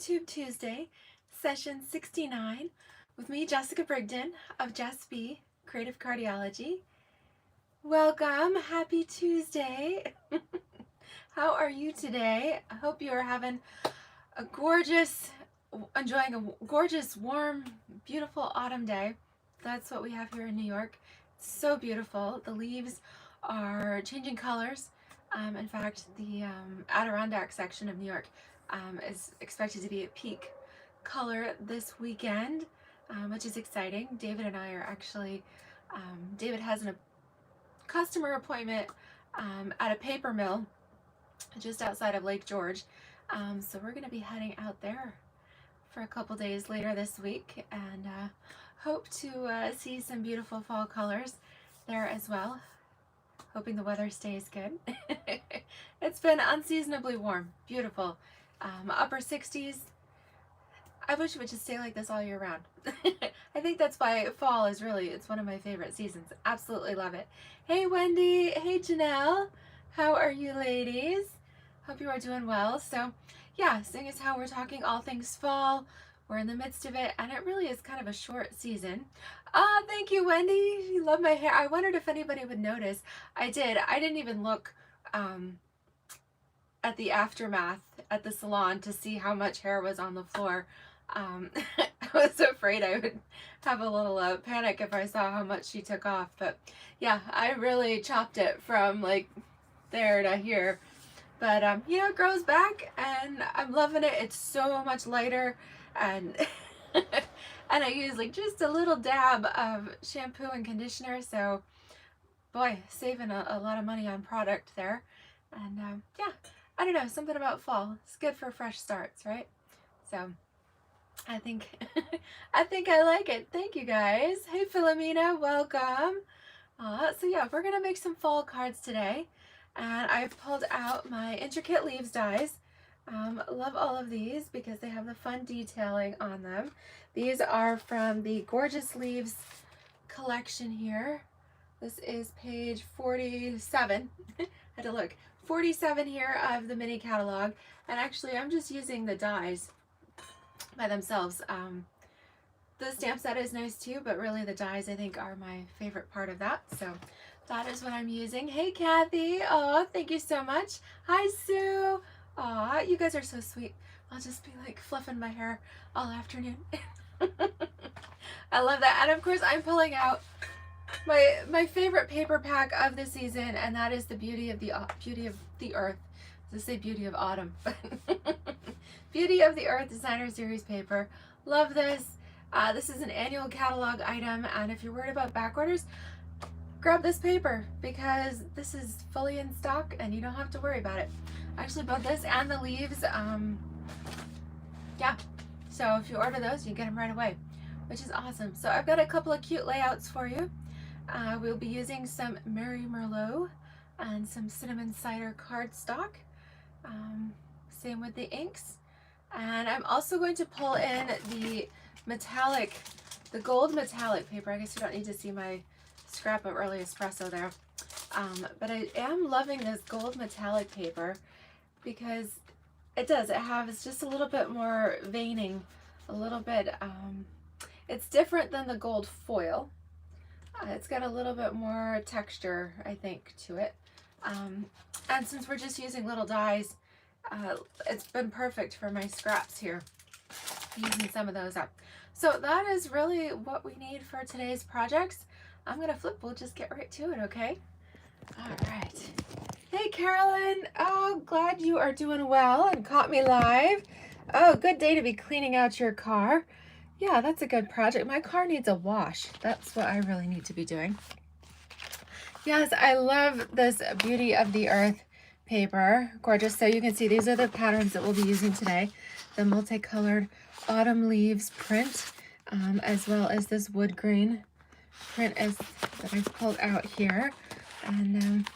YouTube Tuesday, session 69, with me, Jessica Brigden of DSP, Creative Cardiology. Welcome, happy Tuesday. How are you today? I hope you are having enjoying a gorgeous, warm, beautiful autumn day. That's what we have here in New York. It's so beautiful. The leaves are changing colors. In fact, the Adirondack section of New York is expected to be at peak color this weekend, which is exciting. David and I are actually, David has a customer appointment at a paper mill just outside of Lake George. So we're going to be heading out there for a couple days later this week and hope to see some beautiful fall colors there as well. Hoping the weather stays good. It's been unseasonably warm, beautiful. Upper 60s. I wish it would just stay like this all year round. I think that's why fall is it's one of my favorite seasons. Absolutely love it. Hey Wendy, hey Janelle, how are you ladies? Hope you are doing well. So yeah, seeing as how we're talking all things fall, we're in the midst of it, and it really is kind of a short season. Thank you, Wendy. You love my hair. I wondered if anybody would notice. I did. I didn't even look at the aftermath at the salon to see how much hair was on the floor. I was afraid I would have a little panic if I saw how much she took off. But yeah, I really chopped it from like there to here. But you know, it grows back and I'm loving it. It's so much lighter, and and I use like just a little dab of shampoo and conditioner, so boy, saving a lot of money on product there. And yeah, I don't know, something about fall. It's good for fresh starts, right? So I think I like it. Thank you guys. Hey Philomena, welcome. So yeah, we're gonna make some fall cards today, and I've pulled out my intricate leaves dies. Love all of these because they have the fun detailing on them. These are from the Gorgeous Leaves collection here. This is page 47. I had to look. 47 here of the mini catalog. And actually, I'm just using the dies by themselves. The stamp set is nice too, but really the dies I think are my favorite part of that. So that is what I'm using. Hey Kathy. Oh, thank you so much. Hi Sue. Aw, you guys are so sweet. I'll just be like fluffing my hair all afternoon. I love that. And of course I'm pulling out my favorite paper pack of the season, and that is the Beauty of the Earth. I say Beauty of Autumn. Beauty of the Earth Designer Series paper. Love this. This is an annual catalog item, and if you're worried about back orders, grab this paper because this is fully in stock and you don't have to worry about it. Actually, both this and the leaves, yeah, so if you order those, you get them right away, which is awesome. So I've got a couple of cute layouts for you. We'll be using some Mary Merlot and some cinnamon cider cardstock. Same with the inks. And I'm also going to pull in the gold metallic paper. I guess you don't need to see my scrap of early espresso there. But I am loving this gold metallic paper because it has just a little bit more veining, a little bit, it's different than the gold foil. It's got a little bit more texture, I think, to it. And since we're just using little dies, it's been perfect for my scraps here, using some of those up. So that is really what we need for today's projects. I'm gonna flip, we'll just get right to it, okay? All right. Hey Carolyn, oh, glad you are doing well and caught me live. Oh, good day to be cleaning out your car. Yeah, that's a good project. My car needs a wash. That's what I really need to be doing. Yes, I love this Beauty of the Earth paper. Gorgeous. So you can see these are the patterns that we'll be using today. The multicolored autumn leaves print, as well as this wood grain print that I've pulled out here. And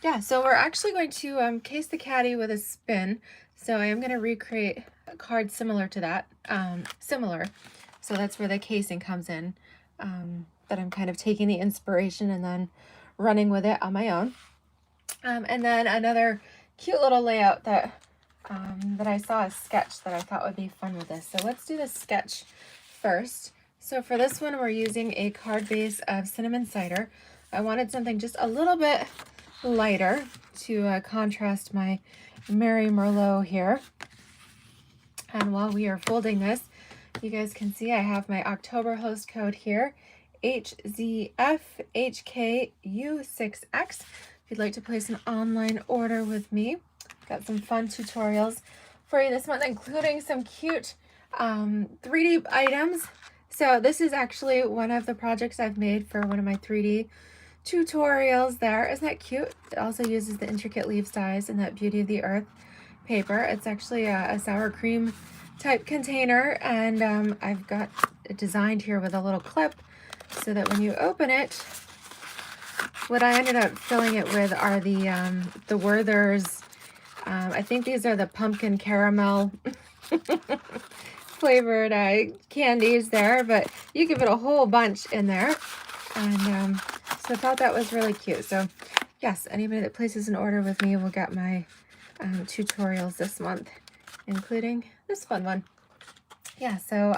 yeah, so we're actually going to case the caddy with a spin. So I am going to recreate a card similar to that. So that's where the casing comes in. But I'm kind of taking the inspiration and then running with it on my own. And then another cute little layout that that I saw a sketch that I thought would be fun with this. So let's do the sketch first. So for this one, we're using a card base of cinnamon cider. I wanted something just a little bit lighter to contrast my Mary Merlot here. And while we are folding this, you guys can see I have my October host code here, HZFHKU6X. If you'd like to place an online order with me, got some fun tutorials for you this month, including some cute 3D items. So this is actually one of the projects I've made for one of my 3D tutorials there. Isn't that cute? It also uses the intricate leaf size and that Beauty of the Earth paper. It's actually a sour cream type container, and I've got it designed here with a little clip so that when you open it, what I ended up filling it with are the Werther's, I think these are the pumpkin caramel flavored candies there, but you give it a whole bunch in there. And so I thought that was really cute. So yes, anybody that places an order with me will get my tutorials this month, including this fun one. Yeah, so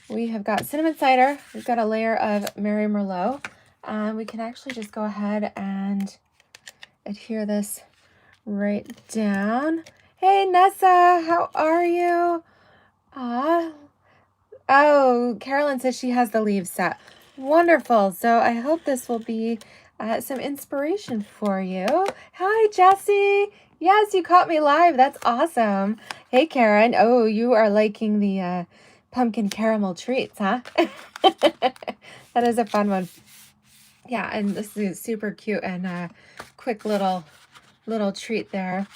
we have got cinnamon cider. We've got a layer of Mary Merlot. We can actually just go ahead and adhere this right down. Hey, Nessa, how are you? Oh, Carolyn says she has the leaves set. Wonderful. So I hope this will be some inspiration for you. Hi, Jessie. Yes, you caught me live. That's awesome. Hey, Karen. Oh, you are liking the pumpkin caramel treats, huh? That is a fun one. Yeah, and this is super cute and quick little treat there.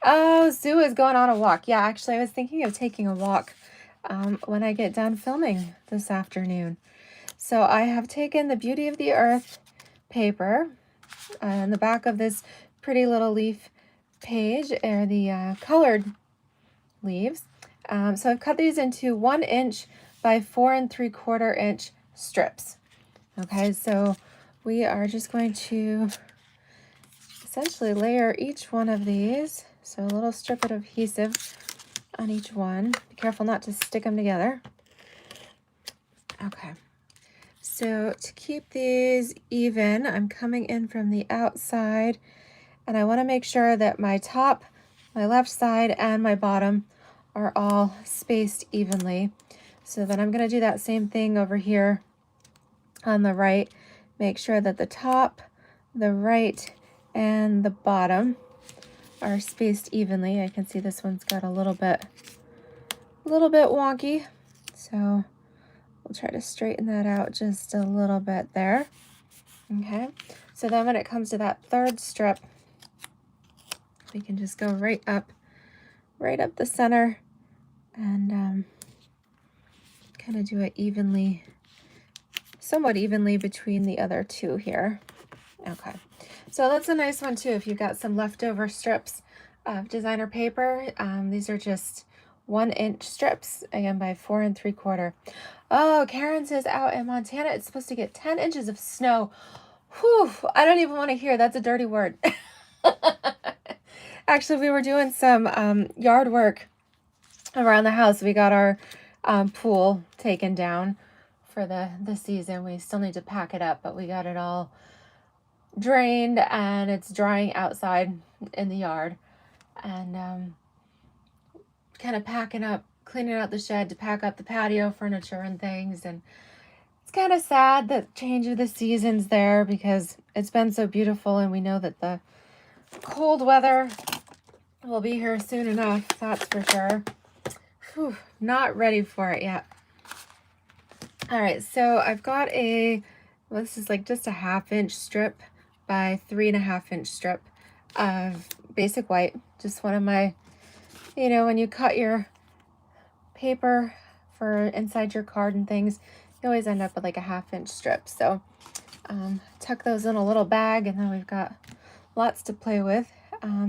Oh, Sue is going on a walk. Yeah, actually, I was thinking of taking a walk when I get done filming this afternoon. So I have taken the Beauty of the Earth paper on the back of this pretty little leaf page are the colored leaves. So I've cut these into 1 inch by 4 3/4 inch strips. Okay, so we are just going to essentially layer each one of these. So a little strip of adhesive on each one. Be careful not to stick them together. Okay. So to keep these even, I'm coming in from the outside, and I want to make sure that my top, my left side, and my bottom are all spaced evenly. So then I'm going to do that same thing over here on the right. Make sure that the top, the right, and the bottom are spaced evenly. I can see this one's got a little bit wonky. So we'll try to straighten that out just a little bit there. Okay, so then when it comes to that third strip, we can just go right up the center and kind of do it evenly, somewhat evenly between the other two here. Okay, so that's a nice one too if you've got some leftover strips of designer paper. These are just 1 inch strips, again by 4 3/4. Oh, Karen says out in Montana it's supposed to get 10 inches of snow. Whew, I don't even want to hear. That's a dirty word. Actually, we were doing some yard work around the house. We got our pool taken down for the season. We still need to pack it up, but we got it all drained and it's drying outside in the yard. And kind of packing up, cleaning out the shed to pack up the patio furniture and things. And it's kind of sad that change of the seasons there because it's been so beautiful, and we know that the cold weather will be here soon enough, that's for sure. Whew, not ready for it yet. All right, so I've got this is like just a 1/2 inch strip by 3 1/2 inch strip of basic white. Just one of my, when you cut your paper for inside your card and things, you always end up with like a 1/2 inch strip. So tuck those in a little bag, and then we've got lots to play with.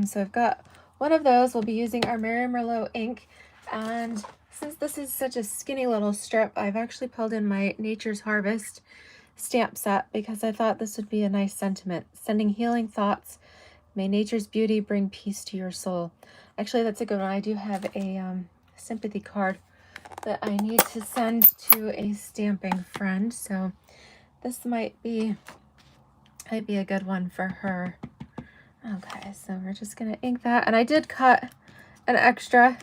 So I've got one of those. We'll be using our Mary Merlot ink, and since this is such a skinny little strip, I've actually pulled in my Nature's Harvest stamp set because I thought this would be a nice sentiment. Sending healing thoughts. May nature's beauty bring peace to your soul. Actually, that's a good one. I do have a sympathy card that I need to send to a stamping friend, so this might be a good one for her. Okay, so we're just gonna ink that, and I did cut an extra.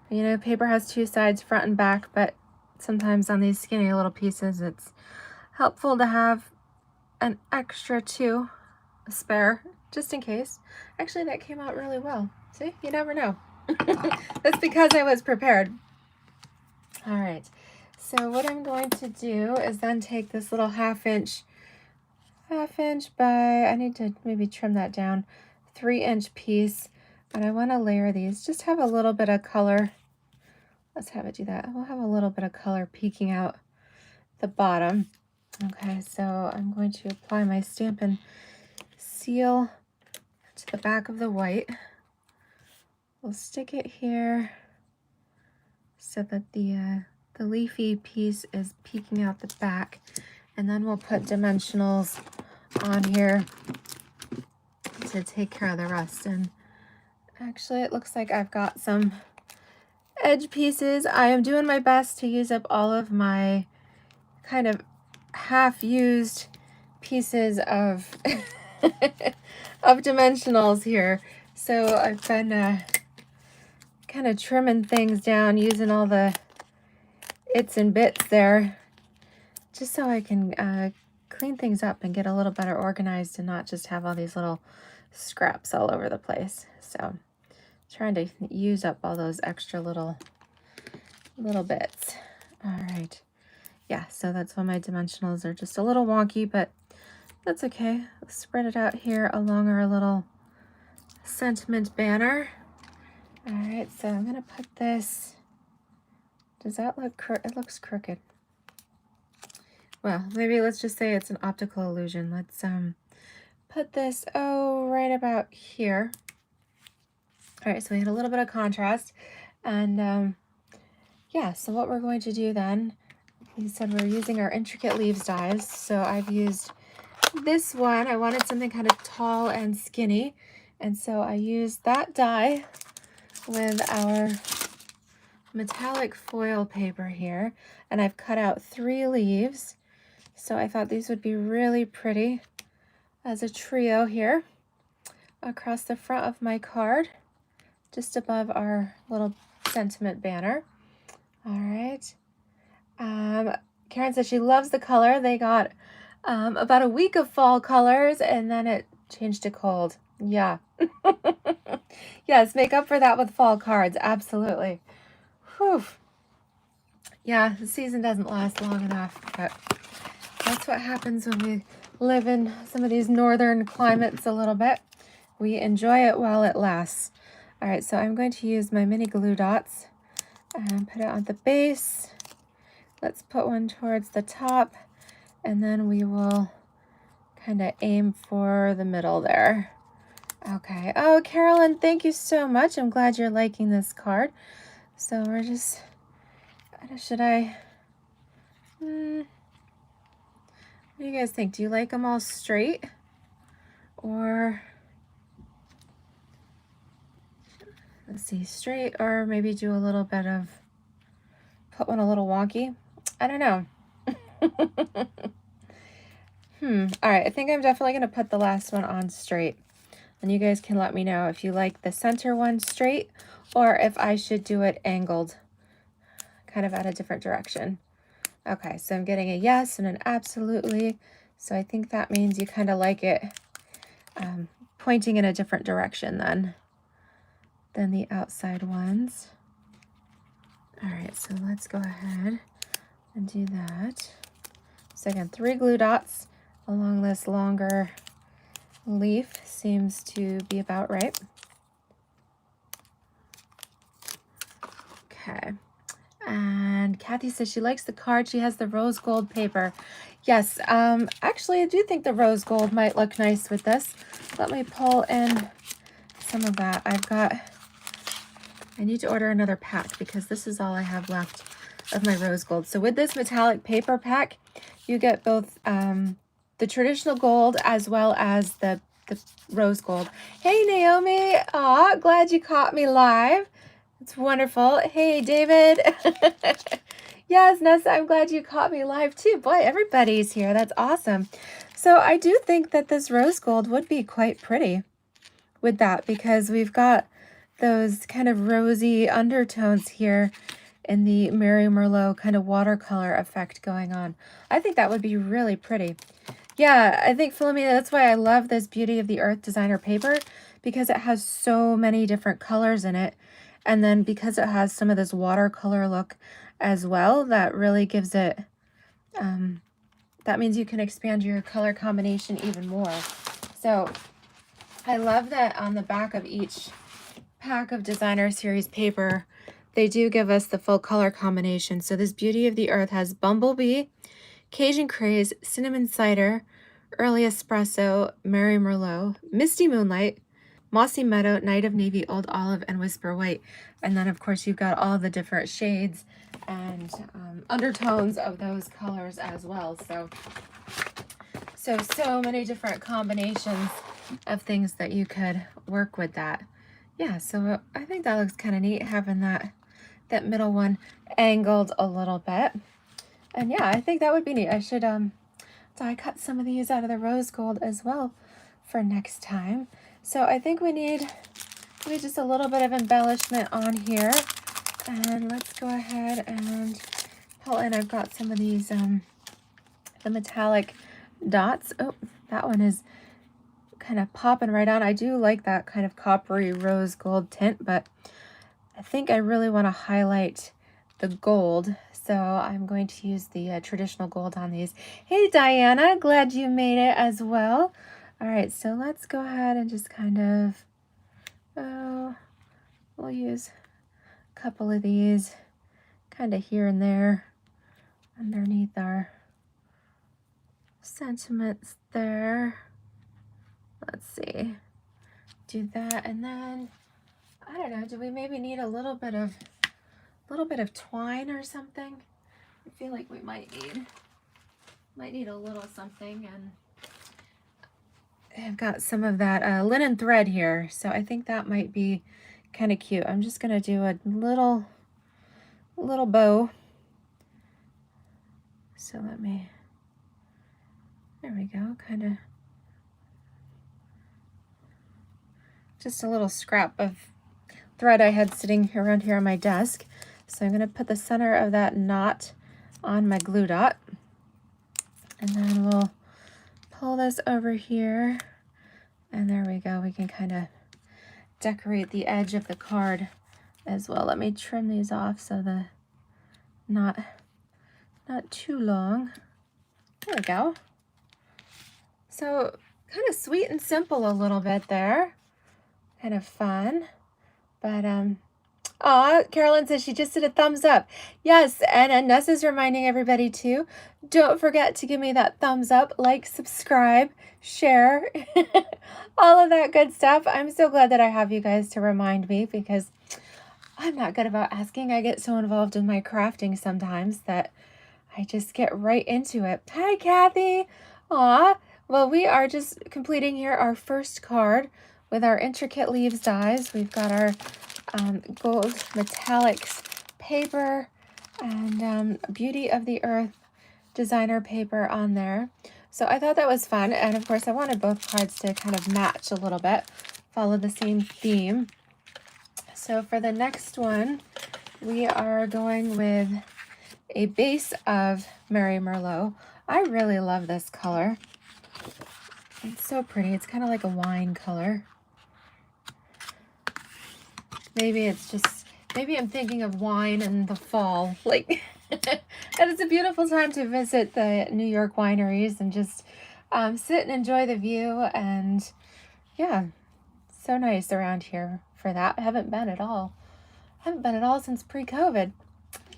You know, paper has two sides, front and back, but sometimes on these skinny little pieces, it's helpful to have an extra two, a spare, just in case. Actually, that came out really well. See, you never know. That's because I was prepared. All right, so what I'm going to do is then take this little half inch by, I need to maybe trim that down, 3-inch piece, and I want to layer these. Just have a little bit of color. Let's have it do that. We'll have a little bit of color peeking out the bottom. Okay, so I'm going to apply my Stampin' Seal to the back of the white. We'll stick it here so that the leafy piece is peeking out the back, and then we'll put dimensionals on here to take care of the rest. And actually, it looks like I've got some edge pieces. I am doing my best to use up all of my kind of half-used pieces of of dimensionals here. So I've been kind of trimming things down, using all the its and bits there, just so I can clean things up and get a little better organized and not just have all these little scraps all over the place. So trying to use up all those extra little bits. All right. Yeah, so that's why my dimensionals are just a little wonky, but that's okay. Let's spread it out here along our little sentiment banner. All right, so I'm gonna put this, does that look it looks crooked. Well, maybe let's just say it's an optical illusion. Let's put this, right about here. All right, so we had a little bit of contrast, and yeah, so what we're going to do then, you said we're using our intricate leaves dies, so I've used this one. I wanted something kind of tall and skinny, and so I used that die with our metallic foil paper here, and I've cut out 3 leaves, so I thought these would be really pretty as a trio here across the front of my card, just above our little sentiment banner. All right. Karen says she loves the color. They got about a week of fall colors, and then it changed to cold. Yeah. Yes, make up for that with fall cards. Absolutely. Whew. Yeah, the season doesn't last long enough, but that's what happens when we live in some of these northern climates a little bit. We enjoy it while it lasts. All right, so I'm going to use my mini glue dots and put it on the base. Let's put one towards the top, and then we will kind of aim for the middle there. Okay. Oh, Carolyn, thank you so much. I'm glad you're liking this card. So we're just, should I, what do you guys think? Do you like them all straight? Or, let's see, straight, or maybe do a little bit of, put one a little wonky? I don't know. All right, I think I'm definitely going to put the last one on straight. And you guys can let me know if you like the center one straight, or if I should do it angled, kind of at a different direction. Okay, so I'm getting a yes and an absolutely. So I think that means you kind of like it pointing in a different direction than the outside ones. All right, so let's go ahead and do that. So again, 3 glue dots along this longer leaf seems to be about right. Okay. And Kathy says she likes the card. She has the rose gold paper. Yes, actually, I do think the rose gold might look nice with this. Let me pull in some of that. I need to order another pack because this is all I have left of my rose gold. So with this metallic paper pack, you get both the traditional gold as well as the the rose gold. Hey, Naomi. Aw, glad you caught me live. It's wonderful. Hey, David. Yes, Nessa, I'm glad you caught me live too. Boy, everybody's here. That's awesome. So I do think that this rose gold would be quite pretty with that, because we've got those kind of rosy undertones here in the Mary Merlot kind of watercolor effect going on. I think that would be really pretty. Yeah, I think, Philomena, that's why I love this Beauty of the Earth designer paper, because it has so many different colors in it. And then because it has some of this watercolor look as well, that really gives it, that means you can expand your color combination even more. So I love that on the back of each pack of designer series paper, they do give us the full color combination. So this Beauty of the Earth has Bumblebee, Cajun Craze, Cinnamon Cider, Early Espresso, Mary Merlot, Misty Moonlight, Mossy Meadow, Night of Navy, Old Olive, and Whisper White. And then, of course, you've got all the different shades and undertones of those colors as well. So many different combinations of things that you could work with that. Yeah, so I think that looks kind of neat, having that middle one angled a little bit. And yeah, I think that would be neat. I should die cut some of these out of the rose gold as well for next time. So I think we need just a little bit of embellishment on here. And let's go ahead and pull in. I've got some of these the metallic dots. Oh, that one is kind of popping right on. I do like that kind of coppery rose gold tint, but I think I really want to highlight the gold, so I'm going to use the traditional gold on these. Hey, Diana, glad you made it as well. All right, so let's go ahead and just kind of, we'll use a couple of these kind of here and there underneath our sentiments there. Let's see, do that, and then I don't know, do we maybe need a little bit of twine or something? I feel like we might need a little something. And I've got some of that linen thread here, so I think that might be kind of cute. I'm just gonna do a little bow. So there we go, kind of just a little scrap of thread I had sitting around here on my desk. So I'm going to put the center of that knot on my glue dot, and then we'll pull this over here, and there we go. We can kind of decorate the edge of the card as well. Let me trim these off so the not too long. There we go. So kind of sweet and simple a little bit there, kind of fun. But Carolyn says she just did a thumbs up. Yes, and Nessa's reminding everybody too, don't forget to give me that thumbs up, like, subscribe, share, all of that good stuff. I'm so glad that I have you guys to remind me, because I'm not good about asking. I get so involved in my crafting sometimes that I just get right into it. Hi, Kathy. Aw. Well, we are just completing here our first card with our intricate leaves dies. We've got our gold metallics paper and Beauty of the Earth designer paper on there. So I thought that was fun. And of course I wanted both cards to kind of match a little bit, follow the same theme. So for the next one, we are going with a base of Mary Merlot. I really love this color. It's so pretty. It's kind of like a wine color. Maybe it's just, maybe I'm thinking of wine in the fall. Like, and it's a beautiful time to visit the New York wineries and just sit and enjoy the view. And yeah, so nice around here for that. I haven't been at all. Since pre-COVID.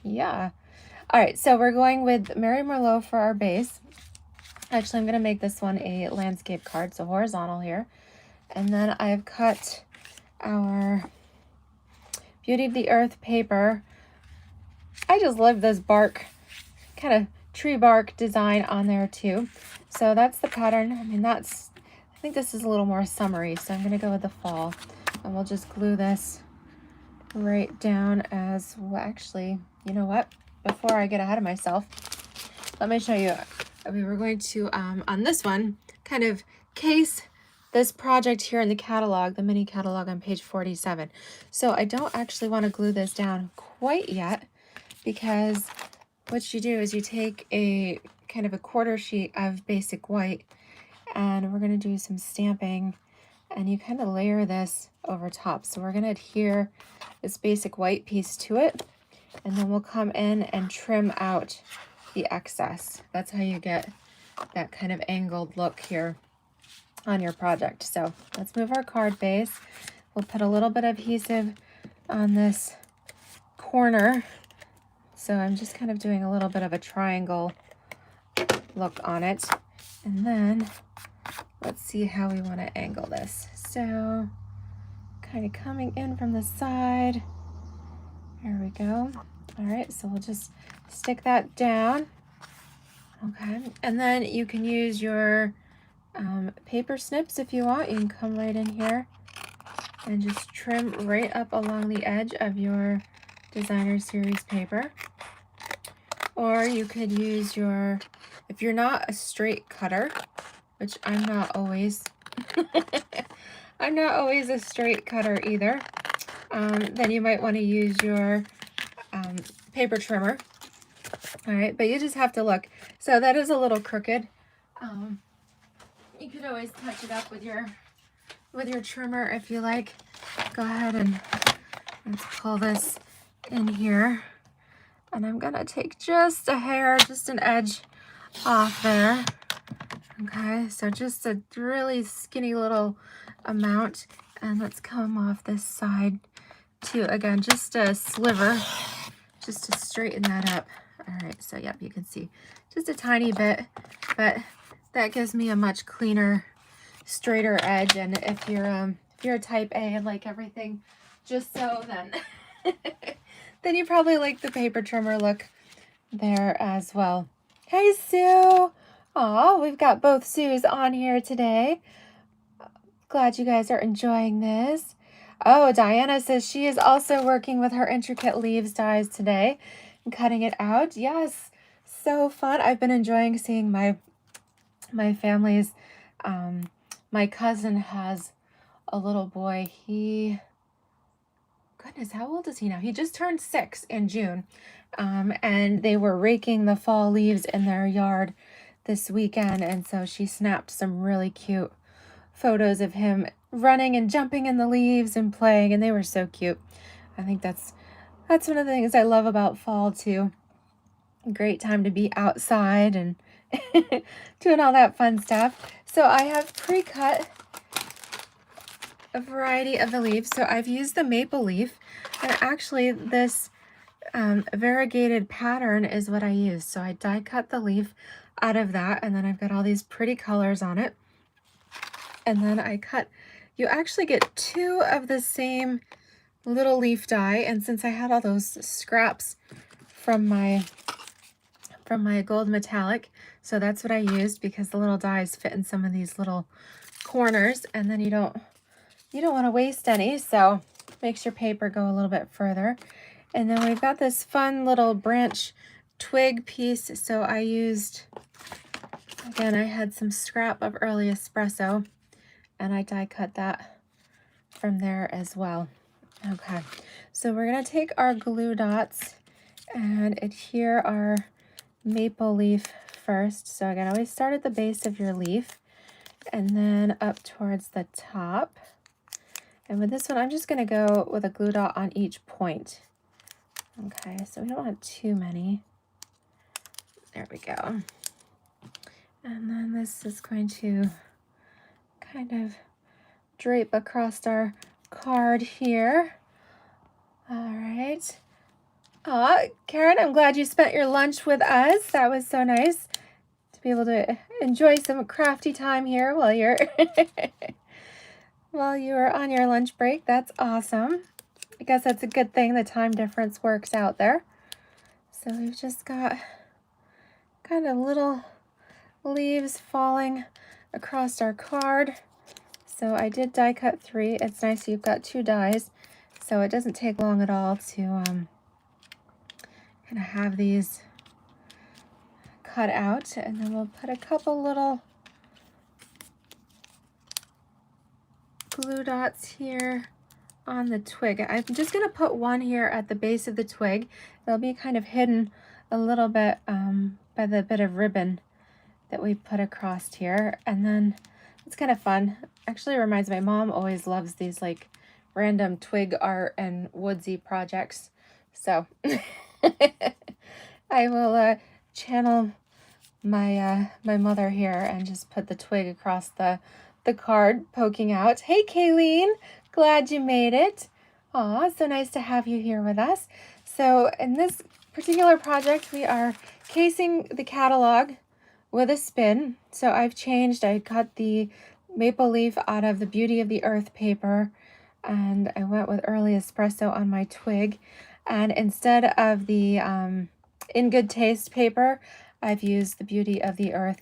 Yeah. All right, so we're going with Mary Merlot for our base. Actually, I'm going to make this one a landscape card, so horizontal here. And then I've cut our Beauty of the Earth paper. I just love this bark, kind of tree bark design on there too. So that's the pattern. I mean, that's I think this is a little more summery, so I'm gonna go with the fall. And we'll just glue this right down as well. Actually, you know what? Before I get ahead of myself, let me show you. We were going to, on this one, kind of case this project here in the catalog, the mini catalog on page 47. So I don't actually want to glue this down quite yet, because what you do is you take a kind of a quarter sheet of basic white, and we're going to do some stamping, and you kind of layer this over top. So we're going to adhere this basic white piece to it, and then we'll come in and trim out the excess. That's how you get that kind of angled look here on your project. So let's move our card base. We'll put a little bit of adhesive on this corner. So I'm just kind of doing a little bit of a triangle look on it. And then let's see how we want to angle this. So kind of coming in from the side. There we go. All right, so we'll just stick that down. Okay, and then you can use your paper snips if you want. You can come right in here and just trim right up along the edge of your designer series paper. Or you could use your, if you're not a straight cutter, which I'm not always, I'm not always a straight cutter either, then you might want to use your paper trimmer. All right, but you just have to look. So that is a little crooked. You could always touch it up with your trimmer if you like. Go ahead and let's pull this in here. And I'm gonna take just a hair, just an edge off there. Okay, so just a really skinny little amount. And let's come off this side too. Again, just a sliver, just to straighten that up. All right, so yep, you can see just a tiny bit, but that gives me a much cleaner, straighter edge. And if you're a type A and like everything just so, then then you probably like the paper trimmer look there as well. Hey, Sue. Aw, we've got both Sues on here today. Glad you guys are enjoying this. Oh, Diana says she is also working with her intricate leaves dies today and cutting it out. Yes, so fun. I've been enjoying seeing my family's, my cousin has a little boy. Goodness, how old is he now? He just turned 6 in June. And they were raking the fall leaves in their yard this weekend. And so she snapped some really cute photos of him running and jumping in the leaves and playing. And they were so cute. I think that's one of the things I love about fall too. Great time to be outside and doing all that fun stuff. So I have pre-cut a variety of the leaves. So I've used the maple leaf, and actually this variegated pattern is what I use. So I die cut the leaf out of that, and then I've got all these pretty colors on it. And then I cut, you actually get 2 of the same little leaf die, and since I had all those scraps from my gold metallic, so that's what I used, because the little dies fit in some of these little corners, and then you don't want to waste any, so makes your paper go a little bit further. And then we've got this fun little branch twig piece. So I used, again, I had some scrap of early espresso, and I die cut that from there as well. Okay, so we're gonna take our glue dots and adhere our maple leaf first. So again, always start at the base of your leaf and then up towards the top. And with this one, I'm just going to go with a glue dot on each point. Okay, so we don't want too many. There we go. And then this is going to kind of drape across our card here. All right. Aw, Karen, I'm glad you spent your lunch with us. That was so nice to be able to enjoy some crafty time here while you're while you are on your lunch break. That's awesome. I guess that's a good thing. The time difference works out there. So we've just got kind of little leaves falling across our card. So I did die cut 3. It's nice you've got 2 dies, so it doesn't take long at all to kind of have these cut out. And then we'll put a couple little glue dots here on the twig. I'm just going to put one here at the base of the twig. It'll be kind of hidden a little bit by the bit of ribbon that we put across here. And then it's kind of fun. Actually reminds my mom always loves these like random twig art and woodsy projects. So I will channel my my mother here and just put the twig across the card poking out. Hey Kayleen, glad you made it. Aw, so nice to have you here with us. So in this particular project, we are casing the catalog with a spin. So I've changed, I cut the maple leaf out of the Beauty of the Earth paper, and I went with early espresso on my twig. And instead of the In Good Taste paper, I've used the Beauty of the Earth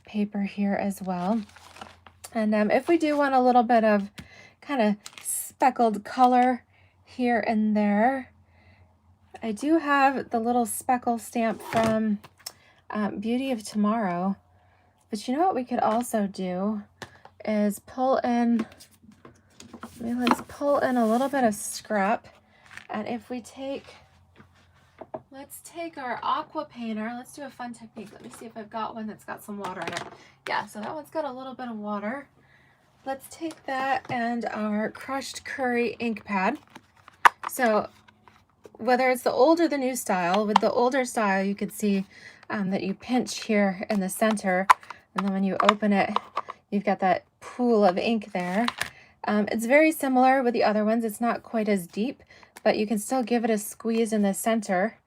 paper here as well. And if we do want a little bit of kind of speckled color here and there, I do have the little speckle stamp from Beauty of Tomorrow. But you know what we could also do is pull in, let's pull in a little bit of scrap. And if we take, let's take our aqua painter. Let's do a fun technique. Let me see if I've got one that's got some water in it. Yeah, so that one's got a little bit of water. Let's take that and our crushed curry ink pad. So whether it's the old or the new style, with the older style, you could see that you pinch here in the center, and then when you open it, you've got that pool of ink there. It's very similar with the other ones. It's not quite as deep, but you can still give it a squeeze in the center,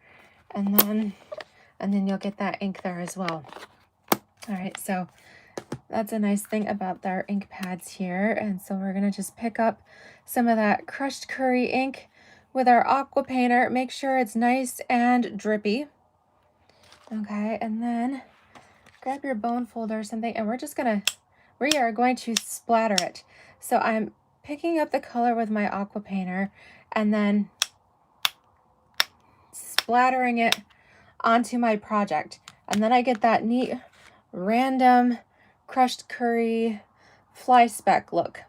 and then you'll get that ink there as well. All right, so that's a nice thing about our ink pads here. And so we're gonna just pick up some of that crushed curry ink with our aqua painter. Make sure it's nice and drippy. Okay, and then grab your bone folder or something, and we are going to splatter it. So I'm picking up the color with my aqua painter and then splattering it onto my project. And then I get that neat random crushed curry fly speck look.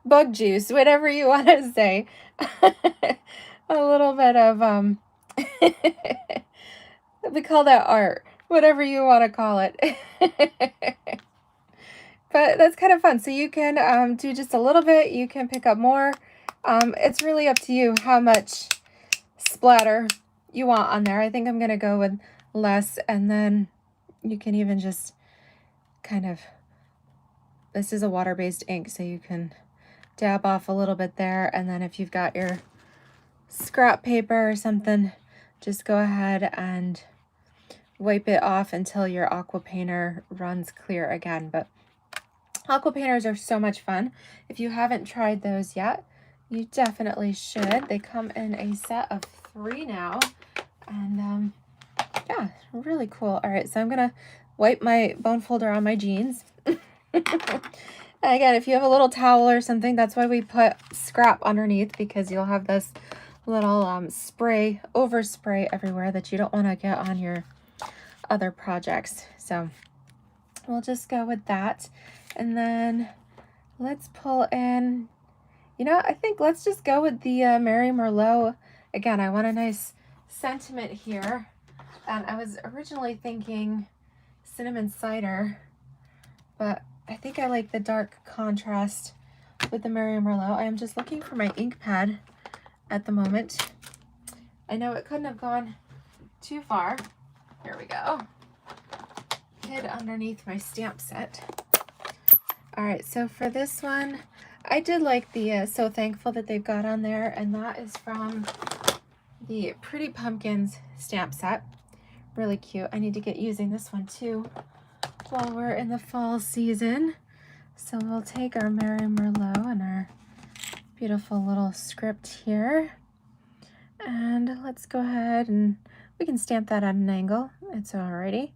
Bug juice, whatever you want to say. A little bit of we call that art, whatever you want to call it. But that's kind of fun. So you can do just a little bit, you can pick up more. It's really up to you how much splatter you want on there. I think I'm gonna go with less, and then you can even just kind of, this is a water-based ink, so you can dab off a little bit there, and then if you've got your scrap paper or something, just go ahead and wipe it off until your aqua painter runs clear again. But aqua painters are so much fun. If you haven't tried those yet, you definitely should. They come in a set of 3 now, and yeah, really cool. All right, so I'm gonna wipe my bone folder on my jeans. Again, if you have a little towel or something, that's why we put scrap underneath, because you'll have this little overspray everywhere that you don't want to get on your other projects. So we'll just go with that. And then let's pull in, I think let's just go with the Mary Merlot. Again, I want a nice sentiment here. And I was originally thinking cinnamon cider, but I think I like the dark contrast with the Mary Merlot. I am just looking for my ink pad at the moment. I know it couldn't have gone too far. Here we go. Hid underneath my stamp set. All right, so for this one, I did like the So Thankful that they've got on there, and that is from the Pretty Pumpkins stamp set. Really cute. I need to get using this one too while we're in the fall season. So we'll take our Mary Merlot and our beautiful little script here, and let's go ahead and we can stamp that at an angle. It's alrighty.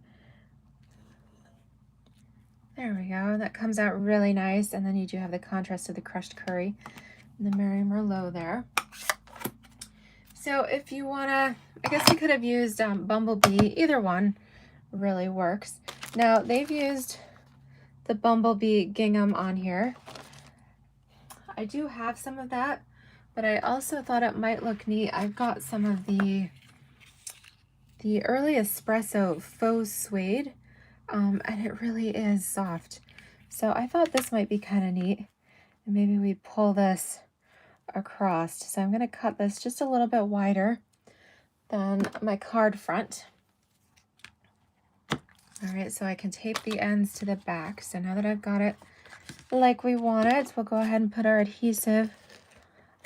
There we go. That comes out really nice. And then you do have the contrast of the crushed curry and the Mary Merlot there. So if you want to, I guess we could have used Bumblebee. Either one really works. Now they've used the Bumblebee gingham on here. I do have some of that, but I also thought it might look neat. I've got some of the early espresso faux suede, and it really is soft. So I thought this might be kind of neat. And maybe we pull this across. So I'm going to cut this just a little bit wider than my card front. All right, so I can tape the ends to the back. So now that I've got it like we want it, we'll go ahead and put our adhesive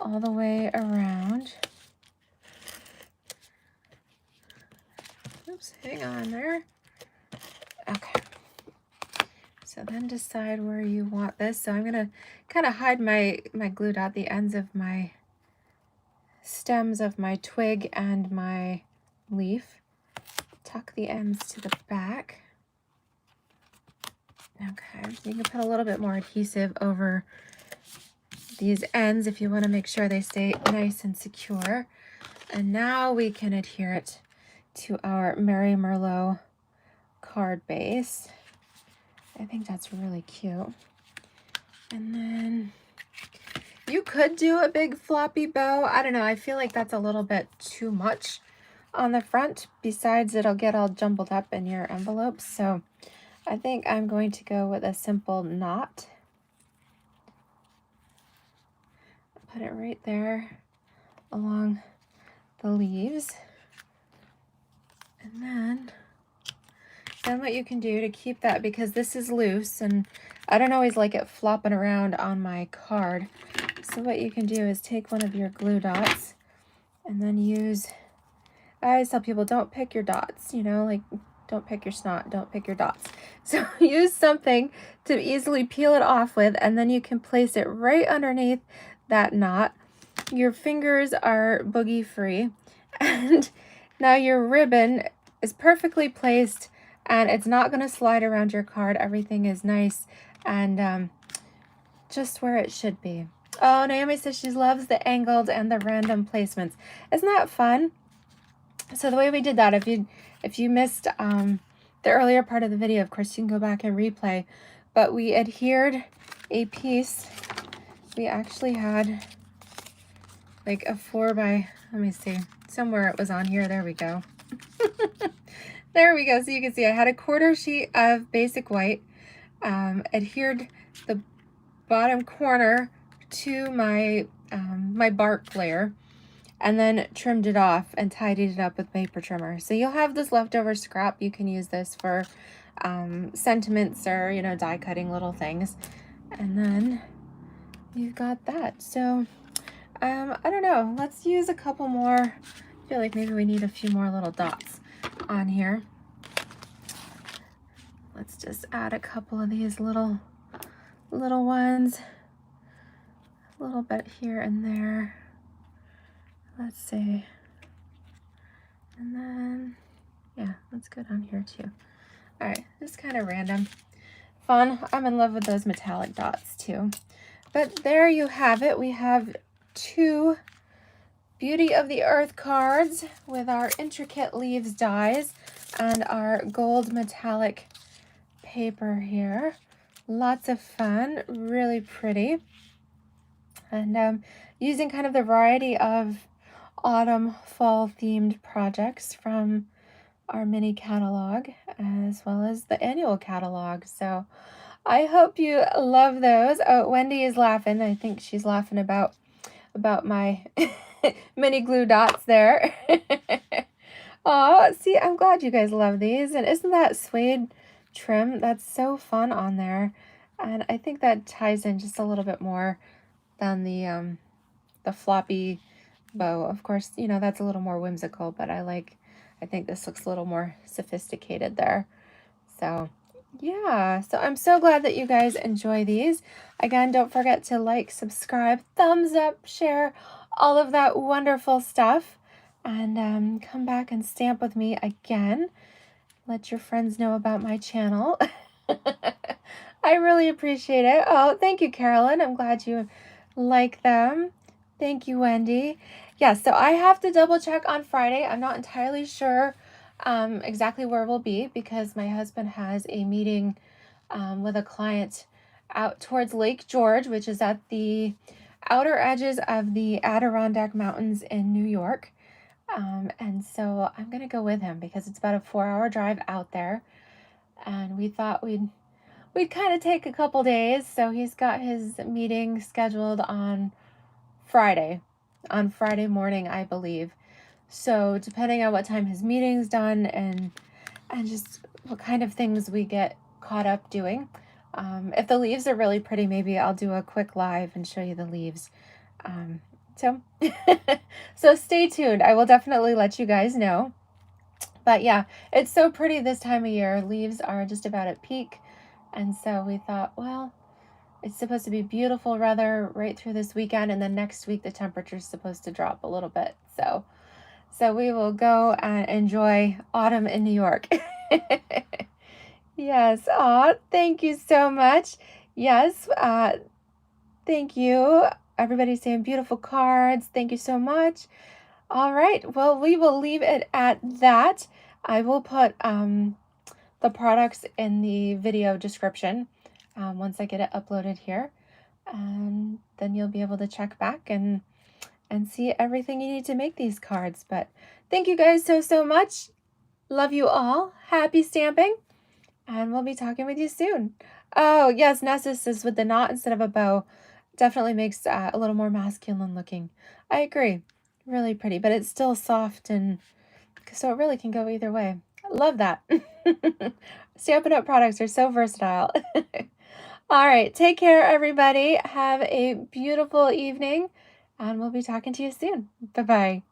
all the way around. Oops, hang on there. Okay. So then decide where you want this. So I'm going to kind of hide my glue dot, the ends of my stems of my twig and my leaf. Tuck the ends to the back. Okay, so you can put a little bit more adhesive over these ends if you want to make sure they stay nice and secure. And now we can adhere it to our Mary Merlot card base. I think that's really cute. And then you could do a big floppy bow. I don't know, I feel like that's a little bit too much on the front. Besides, it'll get all jumbled up in your envelopes. So I think I'm going to go with a simple knot. Put it right there along the leaves. And then what you can do to keep that, because this is loose and I don't always like it flopping around on my card. So what you can do is take one of your glue dots and then use, I always tell people, don't pick your dots, you know, like don't pick your snot, don't pick your dots. So use something to easily peel it off with, and then you can place it right underneath that knot. Your fingers are boogie free, and now your ribbon is perfectly placed and it's not going to slide around your card. Everything is nice and just where it should be. Oh, Naomi says she loves the angled and the random placements. Isn't that fun? So the way we did that, if you missed the earlier part of the video, of course you can go back and replay, but we adhered a piece. We actually had like a 4 by, let me see, somewhere it was on here. There we go. There we go. So you can see I had a 1/4 sheet of basic white, adhered the bottom corner to my my bark layer, and then trimmed it off and tidied it up with paper trimmer. So you'll have this leftover scrap. You can use this for sentiments or, you know, die cutting little things. And then you've got that. So I don't know, let's use a couple more. I feel like maybe we need a few more little dots on here. Let's just add a couple of these little ones, a little bit here and there. Let's see. And then, yeah, that's good on here too. All right, just kind of random. Fun. I'm in love with those metallic dots too. But there you have it. We have 2 Beauty of the Earth cards with our intricate leaves dies and our gold metallic paper here. Lots of fun, really pretty. And using kind of the variety of autumn fall themed projects from our mini catalog as well as the annual catalog. So I hope you love those. Oh, Wendy is laughing. I think she's laughing about my mini glue dots there. Oh, see, I'm glad you guys love these. And isn't that suede trim? That's so fun on there. And I think that ties in just a little bit more than the floppy bow. Of course, you know, that's a little more whimsical, but I think this looks a little more sophisticated there. So yeah, so I'm so glad that you guys enjoy these. Again, don't forget to like, subscribe, thumbs up, share, all of that wonderful stuff. And come back and stamp with me again. Let your friends know about my channel. I really appreciate it. Oh, thank you, Carolyn. I'm glad you like them. Thank you, Wendy. Yeah, so I have to double check on Friday. I'm not entirely sure exactly where we'll be because my husband has a meeting with a client out towards Lake George, which is at the outer edges of the Adirondack Mountains in New York. And so I'm going to go with him because it's about a 4-hour drive out there. And we thought we'd kind of take a couple days. So he's got his meeting scheduled on Friday morning, I believe. So depending on what time his meeting's done and just what kind of things we get caught up doing. If the leaves are really pretty, maybe I'll do a quick live and show you the leaves. So, so stay tuned. I will definitely let you guys know. But yeah, it's so pretty this time of year. Leaves are just about at peak. And so we thought, well, it's supposed to be beautiful weather right through this weekend. And then next week, the temperature's supposed to drop a little bit. So we will go and enjoy autumn in New York. Yes. Aw, thank you so much. Yes. Thank you. Everybody's saying beautiful cards. Thank you so much. All right. Well, we will leave it at that. I will put the products in the video description once I get it uploaded here. And then you'll be able to check back and see everything you need to make these cards. But thank you guys so much. Love you all. Happy stamping. And we'll be talking with you soon. Oh, yes, Narcissus with the knot instead of a bow definitely makes a little more masculine looking. I agree. Really pretty, but it's still soft and so it really can go either way. Love that. Stampin' Up! Products are so versatile. All right, take care, everybody. Have a beautiful evening, and we'll be talking to you soon. Bye-bye.